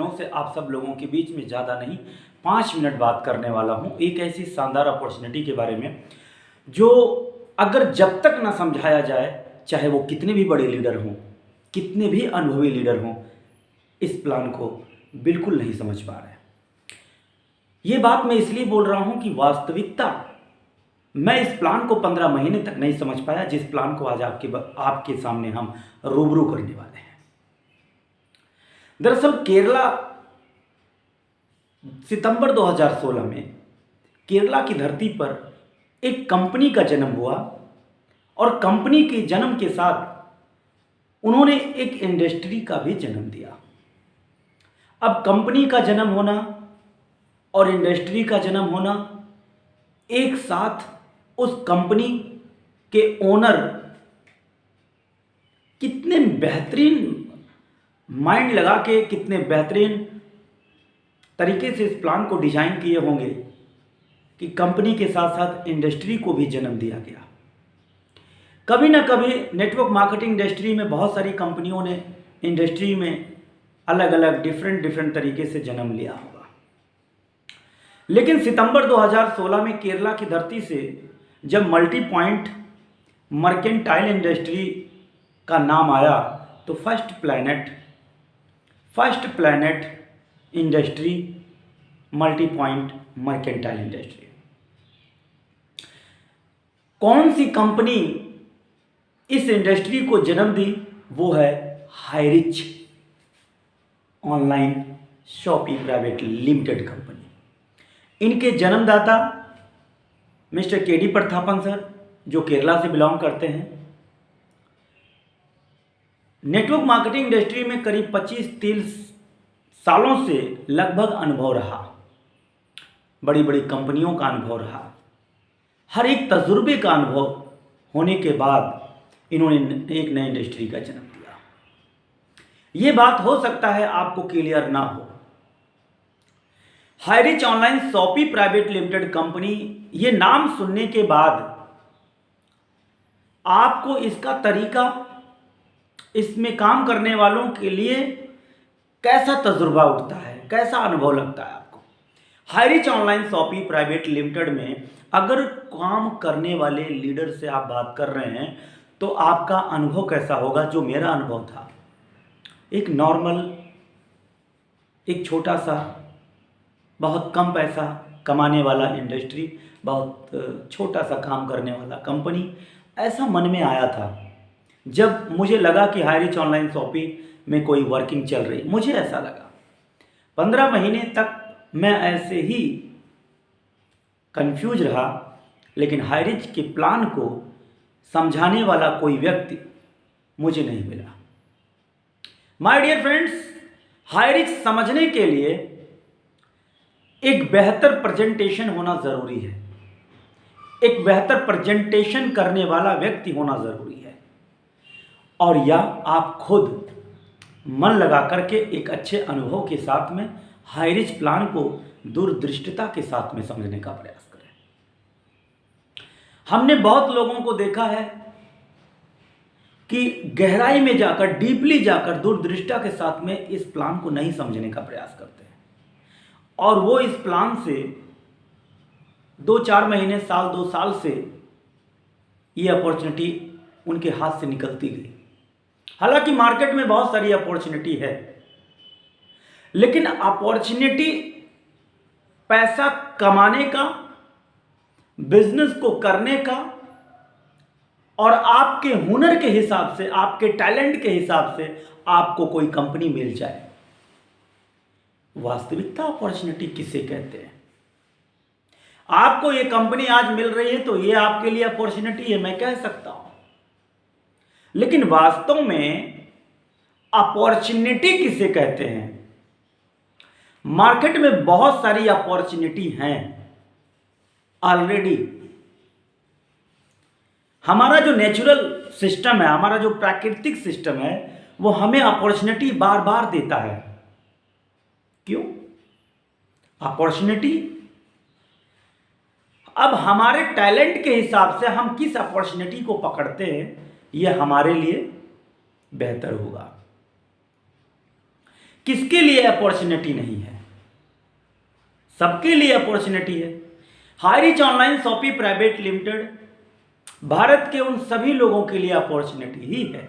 से आप सब लोगों के बीच में ज़्यादा नहीं 5 मिनट बात करने वाला हूँ एक ऐसी शानदार अपॉर्चुनिटी के बारे में जो अगर जब तक ना समझाया जाए, चाहे वो कितने भी बड़े लीडर हों, कितने भी अनुभवी लीडर हों, इस प्लान को बिल्कुल नहीं समझ पा रहे हैं। ये बात मैं इसलिए बोल रहा हूँ कि वास्तविकता मैं इस प्लान को 15 महीने तक नहीं समझ पाया, जिस प्लान को आज आपके सामने हम रूबरू करने वाले हैं। दरअसल केरला सितंबर 2016 में केरला की धरती पर एक कंपनी का जन्म हुआ और कंपनी के जन्म के साथ उन्होंने एक इंडस्ट्री का भी जन्म दिया। अब कंपनी का जन्म होना और इंडस्ट्री का जन्म होना एक साथ, उस कंपनी के ओनर कितने बेहतरीन माइंड लगा के, कितने बेहतरीन तरीके से इस प्लान को डिजाइन किए होंगे कि कंपनी के साथ साथ इंडस्ट्री को भी जन्म दिया गया। कभी ना कभी नेटवर्क मार्केटिंग इंडस्ट्री में बहुत सारी कंपनियों ने इंडस्ट्री में अलग अलग डिफरेंट तरीके से जन्म लिया होगा, लेकिन सितंबर 2016 में केरला की धरती से जब मल्टी पॉइंट मर्केंटाइल इंडस्ट्री का नाम आया तो first planet industry, multi point mercantile industry. कौन सी कंपनी इस इंडस्ट्री को जन्म दी? वो है Highrich online shopping private Limited company. इनके जन्मदाता मिस्टर के डी प्रथापन सर, जो केरला से बिलोंग करते हैं। नेटवर्क मार्केटिंग इंडस्ट्री में करीब 25-30 सालों से लगभग अनुभव रहा, बड़ी बड़ी कंपनियों का अनुभव रहा, हर एक तजुर्बे का अनुभव होने के बाद इन्होंने एक नई इंडस्ट्री का जन्म दिया। ये बात हो सकता है आपको क्लियर ना हो। Highrich online shopping private Limited company, ये नाम सुनने के बाद आपको इसका तरीका, इसमें काम करने वालों के लिए कैसा तजुर्बा उठता है, कैसा अनुभव लगता है आपको? Highrich online shopping private limited में अगर काम करने वाले लीडर से आप बात कर रहे हैं तो आपका अनुभव कैसा होगा? जो मेरा अनुभव था, एक नॉर्मल, एक छोटा सा, बहुत कम पैसा कमाने वाला इंडस्ट्री, बहुत छोटा सा काम करने वाला कंपनी, ऐसा मन में आया था जब मुझे लगा कि हाईरिच ऑनलाइन शॉपिंग में कोई वर्किंग चल रही। मुझे ऐसा लगा। 15 महीने तक मैं ऐसे ही कंफ्यूज रहा, लेकिन हाईरिच के प्लान को समझाने वाला कोई व्यक्ति मुझे नहीं मिला। माय डियर फ्रेंड्स, हाईरिच समझने के लिए एक बेहतर प्रेजेंटेशन होना ज़रूरी है, एक बेहतर प्रेजेंटेशन करने वाला व्यक्ति होना ज़रूरी है, और या आप खुद मन लगा करके एक अच्छे अनुभव के साथ में हाईरिच प्लान को दूरदृष्टिता के साथ में समझने का प्रयास करें। हमने बहुत लोगों को देखा है कि गहराई में जाकर, डीपली जाकर, दूरदृष्टिता के साथ में इस प्लान को नहीं समझने का प्रयास करते हैं, और वो इस प्लान से 2-4 महीने, साल, 2 साल से ये अपॉर्चुनिटी उनके हाथ से निकलती गई। हालांकि मार्केट में बहुत सारी अपॉर्चुनिटी है, लेकिन अपॉर्चुनिटी पैसा कमाने का, बिजनेस को करने का और आपके हुनर के हिसाब से, आपके टैलेंट के हिसाब से आपको कोई कंपनी मिल जाए, वास्तविकता अपॉर्चुनिटी किसे कहते हैं? आपको ये कंपनी आज मिल रही है तो ये आपके लिए अपॉर्चुनिटी है, मैं कह सकता हूं, लेकिन वास्तव में अपॉर्चुनिटी किसे कहते हैं? मार्केट में बहुत सारी अपॉर्चुनिटी हैं ऑलरेडी। हमारा जो नेचुरल सिस्टम है, हमारा जो प्राकृतिक सिस्टम है, वो हमें अपॉर्चुनिटी बार बार देता है। क्यों? अपॉर्चुनिटी, अब हमारे टैलेंट के हिसाब से हम किस अपॉर्चुनिटी को पकड़ते हैं, यह हमारे लिए बेहतर होगा। किसके लिए अपॉर्चुनिटी नहीं है? सबके लिए अपॉर्चुनिटी है। Highrich Online Shoppe Private Limited Bharat के उन सभी लोगों के लिए अपॉर्चुनिटी ही है।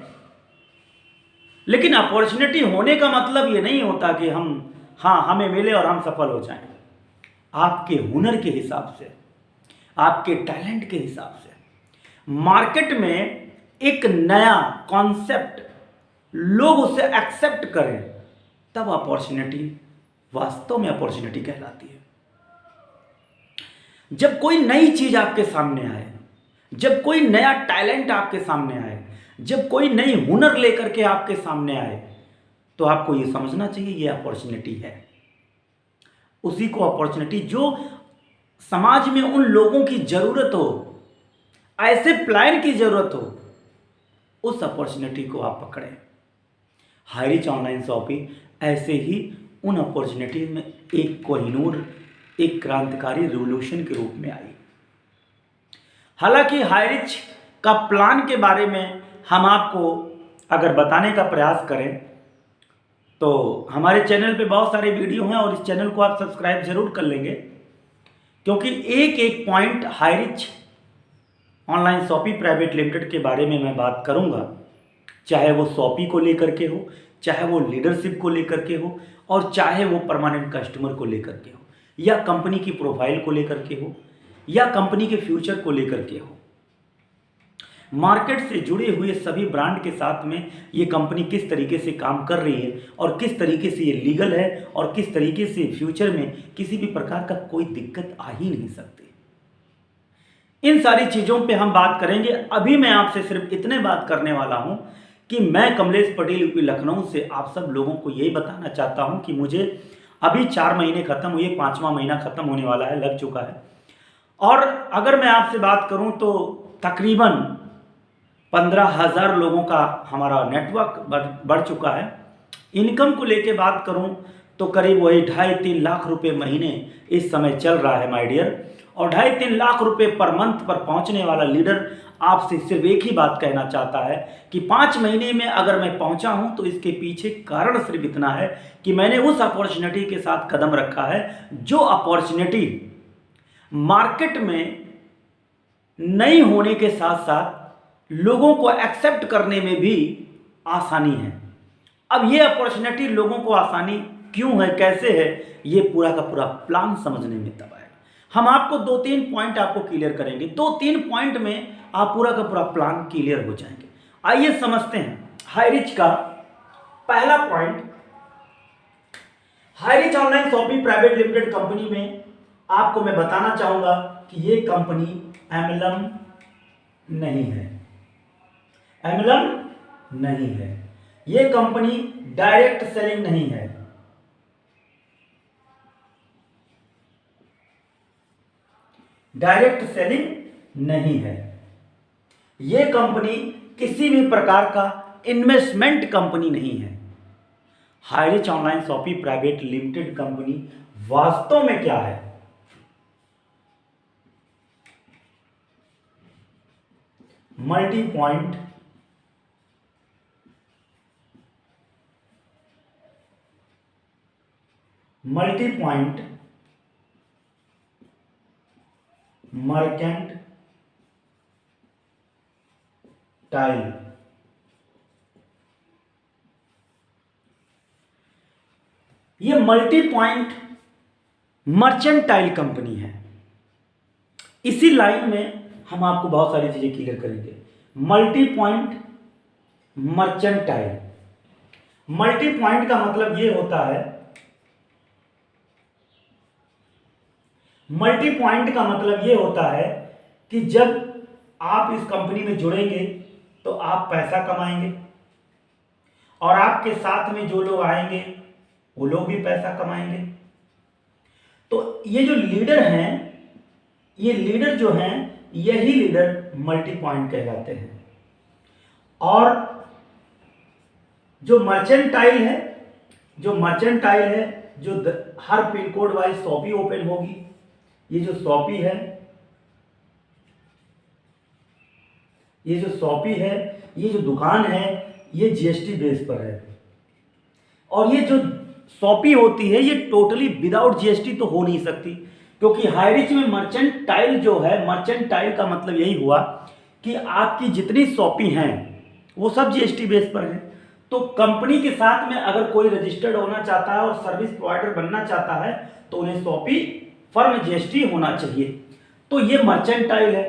लेकिन अपॉर्चुनिटी होने का मतलब ये नहीं होता कि हमें मिले और हम सफल हो जाएं। आपके हुनर के हिसाब से, आपके टैलेंट के हिसाब से मार्केट में एक नया कॉन्सेप्ट लोग उसे एक्सेप्ट करें, तब अपॉर्चुनिटी वास्तव में अपॉर्चुनिटी कहलाती है। जब कोई नई चीज आपके सामने आए, जब कोई नया टैलेंट आपके सामने आए, जब कोई नई हुनर लेकर के आपके सामने आए, तो आपको यह समझना चाहिए यह अपॉर्चुनिटी है। उसी को अपॉर्चुनिटी, जो समाज में उन लोगों की जरूरत हो, ऐसे प्लान की जरूरत हो, उस अपॉर्चुनिटी को आप पकड़ें। हाईरिच ऑनलाइन शॉपी ऐसे ही उन अपॉर्चुनिटी में एक कोहिनूर, एक क्रांतिकारी रिवोल्यूशन के रूप में आई। हालांकि हाईरिच का प्लान के बारे में हम आपको अगर बताने का प्रयास करें तो हमारे चैनल पे बहुत सारे वीडियो हैं और इस चैनल को आप सब्सक्राइब जरूर कर लेंगे, क्योंकि एक एक point Highrich Online Shoppe Private Limited के बारे में मैं बात करूंगा, चाहे वो शॉपी को लेकर के हो, चाहे वो लीडरशिप को लेकर के हो, और चाहे वो परमानेंट कस्टमर को लेकर के हो, या कंपनी की प्रोफाइल को लेकर के हो, या कंपनी के फ्यूचर को लेकर के हो। मार्केट से जुड़े हुए सभी ब्रांड के साथ में ये कंपनी किस तरीके से काम कर रही है और किस तरीके से ये लीगल है और किस तरीके से फ्यूचर में किसी भी प्रकार का कोई दिक्कत आ ही नहीं सकती। इन सारी चीज़ों पे हम बात करेंगे। अभी मैं आपसे सिर्फ इतने बात करने वाला हूं कि मैं कमलेश पटेल यूपी लखनऊ से आप सब लोगों को यही बताना चाहता हूं कि मुझे अभी 4 महीने खत्म हुए, 5वां महीना खत्म होने वाला है, लग चुका है। और अगर मैं आपसे बात करूं तो तकरीबन 15,000 लोगों का हमारा नेटवर्क बढ़ चुका है। इनकम को लेके बात करूं तो करीब वही 2.5-3 लाख रुपए महीने इस समय चल रहा है माय डियर। और 2.5-3 लाख रुपए पर मंथ पर पहुंचने वाला लीडर आपसे सिर्फ एक ही बात कहना चाहता है कि 5 महीने में अगर मैं पहुंचा हूं तो इसके पीछे कारण सिर्फ इतना है कि मैंने उस अपॉर्चुनिटी के साथ कदम रखा है, जो अपॉर्चुनिटी मार्केट में नई होने के साथ साथ लोगों को एक्सेप्ट करने में भी आसानी है। अब ये अपॉर्चुनिटी लोगों को आसानी क्यों है, कैसे है, ये पूरा का पूरा प्लान समझने में तब आएगा। हम आपको 2-3 पॉइंट आपको क्लियर करेंगे, 2-3 पॉइंट में आप पूरा का पूरा प्लान क्लियर हो जाएंगे। आइए समझते हैं हाईरिच का पहला point. Highrich Online Shoppe Private Limited company में आपको मैं बताना चाहूंगा कि ये कंपनी एमएलएम नहीं है, एमएलएम नहीं है। ये कंपनी डायरेक्ट सेलिंग नहीं है, डायरेक्ट सेलिंग नहीं है। ये कंपनी किसी भी प्रकार का इन्वेस्टमेंट कंपनी नहीं है। Highrich Online Shoppe Private Limited company वास्तव में क्या है? मल्टी पॉइंट मर्केंटाइल ये मल्टी पॉइंट मर्चेंटाइल कंपनी है। इसी लाइन में हम आपको बहुत सारी चीजें क्लियर करेंगे। Multi point mercantile, multi point का मतलब ये होता है, मल्टी पॉइंट का मतलब ये होता है कि जब आप इस कंपनी में जुड़ेंगे तो आप पैसा कमाएंगे और आपके साथ में जो लोग आएंगे वो लोग भी पैसा कमाएंगे। तो ये जो लीडर हैं, ये लीडर जो हैं, यही लीडर मल्टी पॉइंट कहलाते हैं। और जो मर्चेंटाइल है, जो हर pin code wise shoppe open होगी, ये जो शॉपी है, ये जो दुकान है, ये जीएसटी बेस पर है। और ये जो शॉपी होती है ये टोटली विदाउट जीएसटी तो हो नहीं सकती, क्योंकि हाईरिच में मर्चेंटाइल जो है, मर्चेंटाइल का मतलब यही हुआ कि आपकी जितनी शॉपी हैं वो सब जीएसटी बेस पर है। तो कंपनी के साथ में अगर कोई रजिस्टर्ड होना चाहता है और सर्विस प्रोवाइडर बनना चाहता है तो उन्हें शॉपी फर्म जीएसटी होना चाहिए। तो ये मर्चेंटाइल है।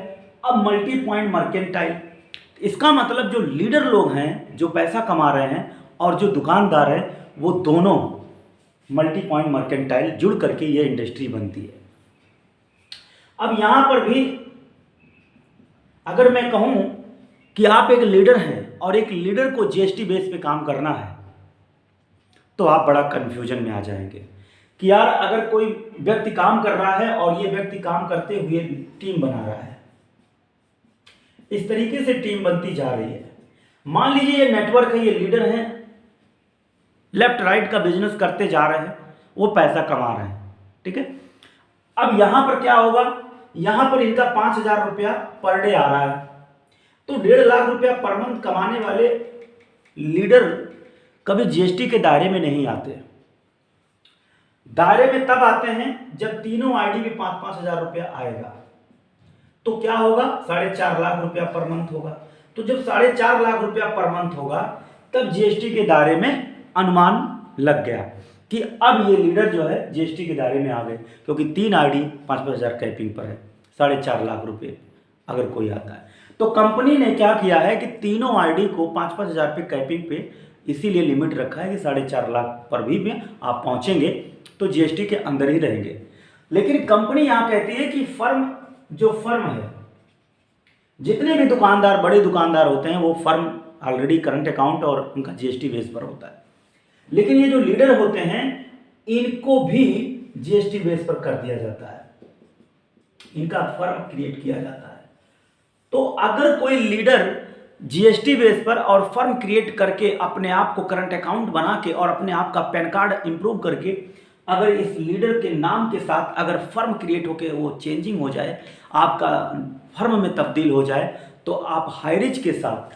अब मल्टी पॉइंट मर्केंटाइल, इसका मतलब जो लीडर लोग हैं जो पैसा कमा रहे हैं और जो दुकानदार हैं वो दोनों मल्टी पॉइंट मर्केंटाइल जुड़ करके ये इंडस्ट्री बनती है। अब यहाँ पर भी अगर मैं कहूँ कि आप एक लीडर हैं और एक लीडर को जीएसटी बेस पे काम करना है तो आप बड़ा कन्फ्यूजन में आ जाएंगे कि यार अगर कोई व्यक्ति काम कर रहा है और ये व्यक्ति काम करते हुए टीम बना रहा है, इस तरीके से टीम बनती जा रही है। मान लीजिए ये नेटवर्क है, ये लीडर हैं, लेफ्ट राइट का बिजनेस करते जा रहे हैं, वो पैसा कमा रहे हैं, ठीक है। अब यहां पर क्या होगा, यहां पर इनका 5,000 रुपया पर डे आ रहा है, तो 1.5 लाख रुपया पर मंथ कमाने वाले लीडर कभी जीएसटी के दायरे में नहीं आते। दायरे में तब आते हैं जब तीनों आईडी में 5-5 हजार रुपया आएगा। तो क्या होगा, 4.5 लाख रुपया पर मंथ होगा। तो जब 4.5 लाख रुपया पर मंथ होगा तब जीएसटी के दायरे में अनुमान लग गया कि अब ये लीडर जो है जीएसटी के दायरे में आ गए, क्योंकि 3 आईडी 5-5 हजार कैपिंग पर है, 4.5 लाख रुपये अगर कोई आता है। तो कंपनी ने क्या किया है कि तीनों आईडी को 5-5 हजार पे कैपिंग पे इसीलिए लिमिट रखा है कि 4.5 लाख पर भी में आप पहुंचेंगे तो जीएसटी के अंदर ही रहेंगे। लेकिन कंपनी यहाँ कहती है कि फर्म है, जितने भी दुकानदार बड़े दुकानदार होते हैं वो फर्म ऑलरेडी करंट अकाउंट और उनका जीएसटी बेस पर होता है, लेकिन ये जो लीडर होते हैं इनको भी जीएसटी बेस पर कर दिया जाता है, इनका फर्म क्रिएट किया जाता है। तो अगर कोई लीडर जीएसटी बेस पर और फर्म क्रिएट करके अपने आप को करंट अकाउंट बना के और अपने आप का पैन कार्ड इंप्रूव करके अगर इस लीडर के नाम के साथ अगर फर्म क्रिएट होके वो चेंजिंग हो जाए, आपका फर्म में तब्दील हो जाए, तो आप हाईरिच के साथ,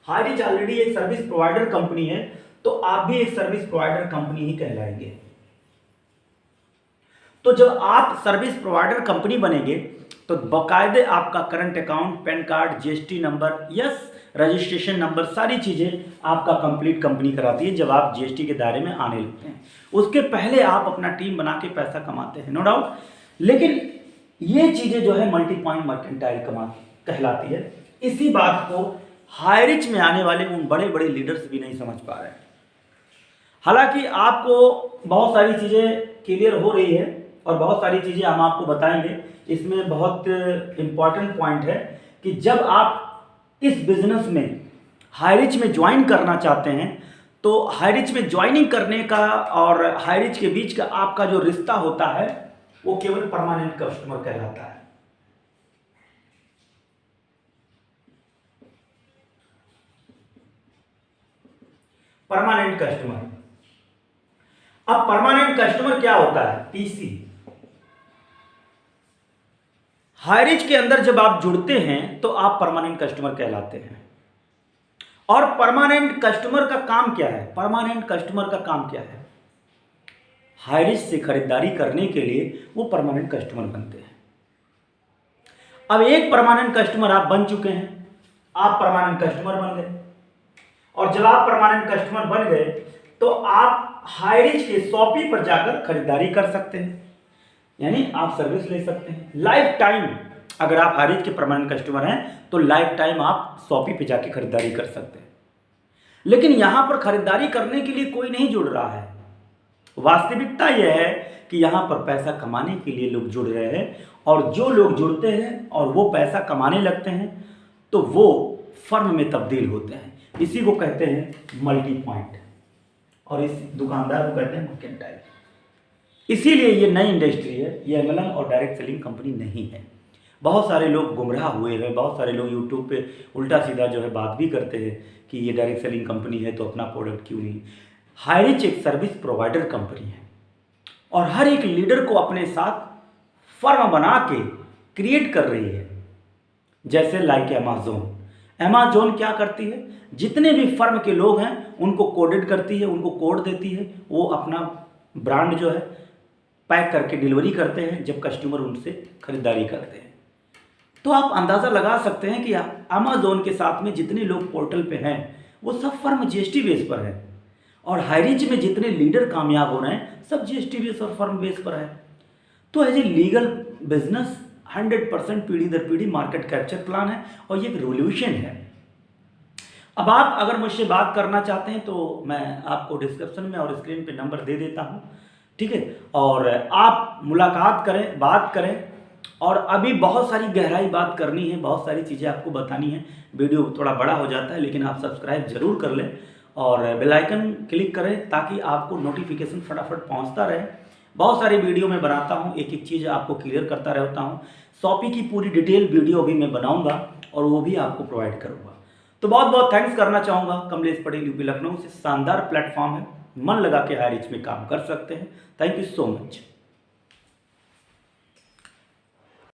हाईरिच ऑलरेडी एक सर्विस प्रोवाइडर कंपनी है, तो आप भी एक सर्विस प्रोवाइडर कंपनी ही कहलाएंगे। तो जब आप सर्विस प्रोवाइडर कंपनी बनेंगे तो बाकायदे आपका current account, pan card, GST number, yes registration number, सारी चीज़ें आपका कंप्लीट कंपनी कराती है जब आप जीएसटी के दायरे में आने लगते हैं। उसके पहले आप अपना टीम बना के पैसा कमाते हैं, नो डाउट। लेकिन ये चीज़ें जो है मल्टी पॉइंट मर्केंटाइल कहलाती है। इसी बात को हाईरिच में आने वाले उन बड़े बड़े लीडर्स भी नहीं समझ पा रहे हैं। हालांकि आपको बहुत सारी चीज़ें क्लियर हो रही है और बहुत सारी चीज़ें हम आपको बताएंगे। इसमें बहुत इम्पॉर्टेंट पॉइंट है कि जब आप इस बिजनेस में हाईरिच में ज्वाइन करना चाहते हैं तो हाईरिच में ज्वाइनिंग करने का और हाईरिच के बीच का आपका जो रिश्ता होता है वो केवल परमानेंट कस्टमर कहलाता है। Permanent customer. अब परमानेंट कस्टमर क्या होता है, पीसी। हाईरिच के अंदर जब आप जुड़ते हैं तो आप परमानेंट कस्टमर कहलाते हैं। और परमानेंट कस्टमर का काम क्या है, परमानेंट कस्टमर का काम क्या है, हाईरिच से खरीदारी करने के लिए वो परमानेंट कस्टमर बनते हैं। अब एक परमानेंट कस्टमर आप बन चुके हैं, आप परमानेंट कस्टमर बन गए, और जब आप परमानेंट कस्टमर बन गए तो आप हाईरिच के शॉपी पर जाकर खरीदारी कर सकते हैं, यानी आप सर्विस ले सकते हैं लाइफ टाइम। अगर आप हाईरिच के परमानेंट कस्टमर हैं तो लाइफ टाइम आप शॉपी पे जाके खरीदारी कर सकते हैं। लेकिन यहां पर खरीदारी करने के लिए कोई नहीं जुड़ रहा है। वास्तविकता यह है कि यहां पर पैसा कमाने के लिए लोग जुड़ रहे हैं, और जो लोग जुड़ते हैं और वो पैसा कमाने लगते हैं तो वो फर्म में तब्दील होते हैं। इसी को कहते हैं मल्टी पॉइंट, और इस दुकानदार को कहते हैं मर्केंटाइल। इसीलिए ये नई इंडस्ट्री है, ये एमएलएम और डायरेक्ट सेलिंग कंपनी नहीं है। बहुत सारे लोग गुमराह हुए हैं, बहुत सारे लोग यूट्यूब पे उल्टा सीधा जो है बात भी करते हैं कि ये डायरेक्ट सेलिंग कंपनी है तो अपना प्रोडक्ट क्यों नहीं। हाईरिच एक सर्विस प्रोवाइडर कंपनी है और हर एक लीडर को अपने साथ फर्म बना के क्रिएट कर रही है। जैसे लाइक अमेज़न क्या करती है, जितने भी फर्म के लोग हैं उनको कोडेड करती है, उनको कोड देती है, वो अपना ब्रांड जो है पैक करके डिलीवरी करते हैं जब कस्टमर उनसे खरीदारी करते हैं। तो आप अंदाज़ा लगा सकते हैं कि अमेज़ॉन के साथ में जितने लोग पोर्टल पे हैं वो सब फर्म जीएसटी बेस पर है, और हाईरीच में जितने लीडर कामयाब हो रहे हैं सब जीएसटी बेस और फर्म बेस पर है। तो एज ए लीगल बिजनेस 100% पीढ़ी दर पीढ़ी मार्केट कैप्चर प्लान है, और ये एक रिवॉल्यूशन है। अब आप अगर मुझसे बात करना चाहते हैं तो मैं आपको डिस्क्रिप्शन में और स्क्रीन पे नंबर दे देता हूँ, ठीक है, और आप मुलाकात करें, बात करें। और अभी बहुत सारी गहराई बात करनी है, बहुत सारी चीज़ें आपको बतानी है। वीडियो थोड़ा बड़ा हो जाता है, लेकिन आप सब्सक्राइब जरूर कर लें और बेल आइकन क्लिक करें ताकि आपको नोटिफिकेशन फटाफट पहुंचता रहे। बहुत सारी वीडियो मैं बनाता हूं, एक एक चीज़ आपको क्लियर करता रहता हूं। शॉपी की पूरी डिटेल वीडियो भी मैं बनाऊंगा और वो भी आपको प्रोवाइड करूंगा। तो बहुत बहुत थैंक्स करना चाहूँगा। कमलेश पटेल, यूपी लखनऊ से। शानदार प्लेटफॉर्म है, मन लगा के हाईरीच में काम कर सकते हैं। Thank you so much.